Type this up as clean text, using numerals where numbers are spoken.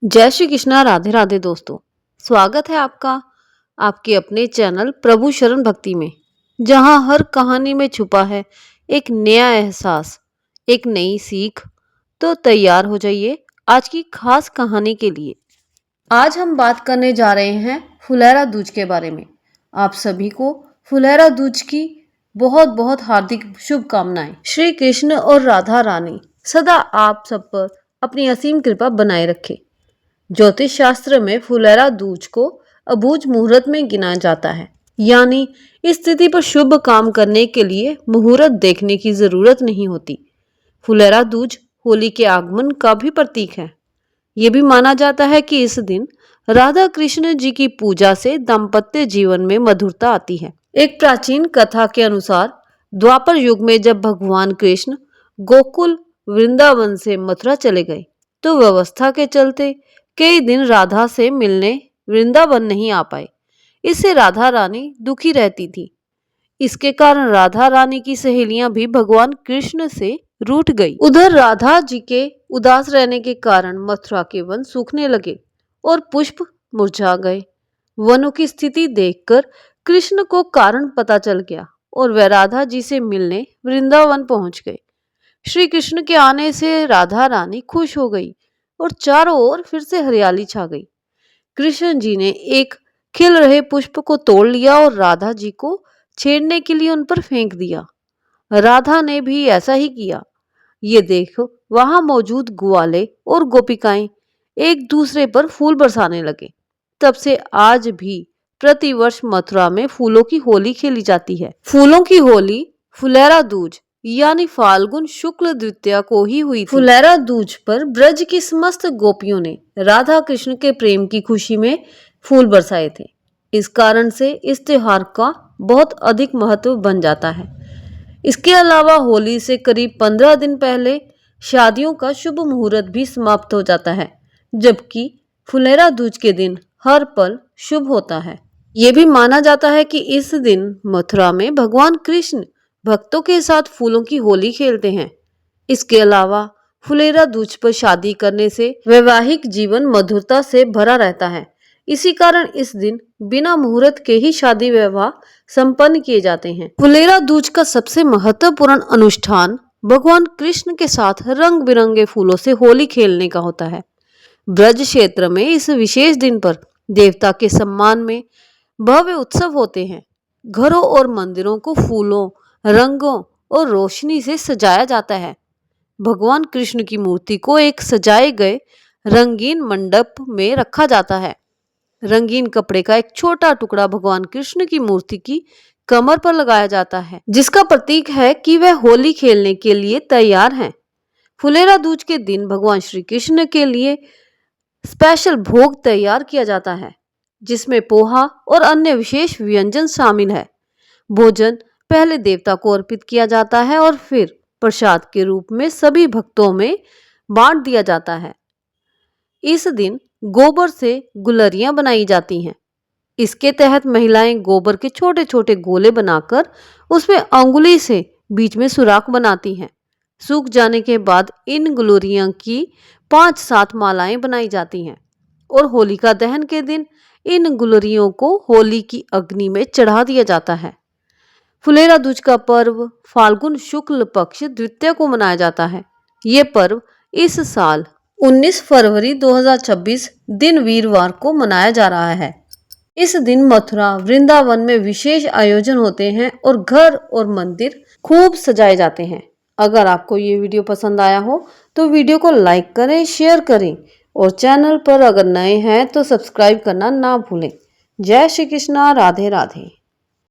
जय श्री कृष्णा। राधे राधे दोस्तों, स्वागत है आपका आपके अपने चैनल प्रभु शरण भक्ति में, जहां हर कहानी में छुपा है एक नया एहसास, एक नई सीख। तो तैयार हो जाइए आज की खास कहानी के लिए। आज हम बात करने जा रहे हैं फुलेरा दूज के बारे में। आप सभी को फुलेरा दूज की बहुत बहुत हार्दिक शुभकामनाएं। श्री कृष्ण और राधा रानी सदा आप सब पर अपनी असीम कृपा बनाए रखे। ज्योतिष शास्त्र में फुलेरा दूज को अबूझ मुहूर्त में गिना जाता है, यानी इस तिथि पर शुभ काम करने के लिए मुहूर्त देखने की जरूरत नहीं होती। फुलेरा दूज होली के आगमन का भी प्रतीक है। ये भी माना जाता है कि इस दिन राधा कृष्ण जी की पूजा से दाम्पत्य जीवन में मधुरता आती है। एक प्राचीन कथा के अनुसार द्वापर युग में जब भगवान कृष्ण गोकुल वृंदावन से मथुरा चले गए, तो व्यवस्था के चलते कई दिन राधा से मिलने वृंदावन नहीं आ पाए। इससे राधा रानी दुखी रहती थी। इसके कारण राधा रानी की सहेलियां भी भगवान कृष्ण से रूठ गई। उधर राधा जी के उदास रहने के कारण मथुरा के वन सूखने लगे और पुष्प मुरझा गए। वनों की स्थिति देखकर कृष्ण को कारण पता चल गया और वे राधा जी से मिलने वृंदावन पहुंच गए। श्री कृष्ण के आने से राधा रानी खुश हो गई और चारों ओर फिर से हरियाली छा गई। कृष्ण जी ने एक खिल रहे पुष्प को तोड़ लिया और राधा जी को छेड़ने के लिए उन पर फेंक दिया। राधा ने भी ऐसा ही किया। ये देखो वहां मौजूद ग्वाले और गोपिकाएं एक दूसरे पर फूल बरसाने लगे। तब से आज भी प्रतिवर्ष मथुरा में फूलों की होली खेली जाती है। फूलों की होली फुलेरा दूज यानी फाल्गुन शुक्ल द्वितीया को ही हुई थी। फुलेरा दूज पर ब्रज की समस्त गोपियों ने राधा कृष्ण के प्रेम की खुशी में फूल बरसाए थे। इस कारण से इस त्योहार का बहुत अधिक महत्व बन जाता है। इसके अलावा होली से करीब 15 दिन पहले शादियों का शुभ मुहूर्त भी समाप्त हो जाता है, जबकि फुलेरा दूज के दिन हर पल शुभ होता है। ये भी माना जाता है कि इस दिन मथुरा में भगवान कृष्ण भक्तों के साथ फूलों की होली खेलते हैं। इसके अलावा फुलेरा दूज पर शादी करने से वैवाहिक जीवन मधुरता से भरा रहता है। इसी कारण इस दिन बिना मुहूर्त के ही शादी विवाह संपन्न किए जाते हैं। फुलेरा दूज का सबसे महत्वपूर्ण अनुष्ठान भगवान कृष्ण के साथ रंग बिरंगे फूलों से होली खेलने का होता है। ब्रज क्षेत्र में इस विशेष दिन पर देवता के सम्मान में भव्य उत्सव होते हैं। घरों और मंदिरों को फूलों, रंगों और रोशनी से सजाया जाता है। भगवान कृष्ण की मूर्ति को एक सजाए गए रंगीन मंडप में रखा जाता है। रंगीन कपड़े का एक छोटा टुकड़ा भगवान कृष्ण की मूर्ति की कमर पर लगाया जाता है, जिसका प्रतीक है कि वह होली खेलने के लिए तैयार हैं। फुलेरा दूज के दिन भगवान श्री कृष्ण के लिए स्पेशल भोग तैयार किया जाता है, जिसमें पोहा और अन्य विशेष व्यंजन शामिल है। भोजन पहले देवता को अर्पित किया जाता है और फिर प्रसाद के रूप में सभी भक्तों में बांट दिया जाता है। इस दिन गोबर से गुलरियां बनाई जाती हैं। इसके तहत महिलाएं गोबर के छोटे छोटे गोले बनाकर उसमें अंगुली से बीच में सुराख बनाती हैं। सूख जाने के बाद इन गुलरियों की 5-7 मालाएं बनाई जाती हैं और होलिका दहन के दिन इन गुलरियों को होली की अग्नि में चढ़ा दिया जाता है। फुलेरा दूज का पर्व फाल्गुन शुक्ल पक्ष द्वितीया को मनाया जाता है। ये पर्व इस साल 19 फरवरी 2026 दिन वीरवार को मनाया जा रहा है। इस दिन मथुरा वृंदावन में विशेष आयोजन होते हैं और घर और मंदिर खूब सजाए जाते हैं। अगर आपको ये वीडियो पसंद आया हो तो वीडियो को लाइक करें, शेयर करें और चैनल पर अगर नए हैं तो सब्सक्राइब करना ना भूलें। जय श्री कृष्णा। राधे राधे।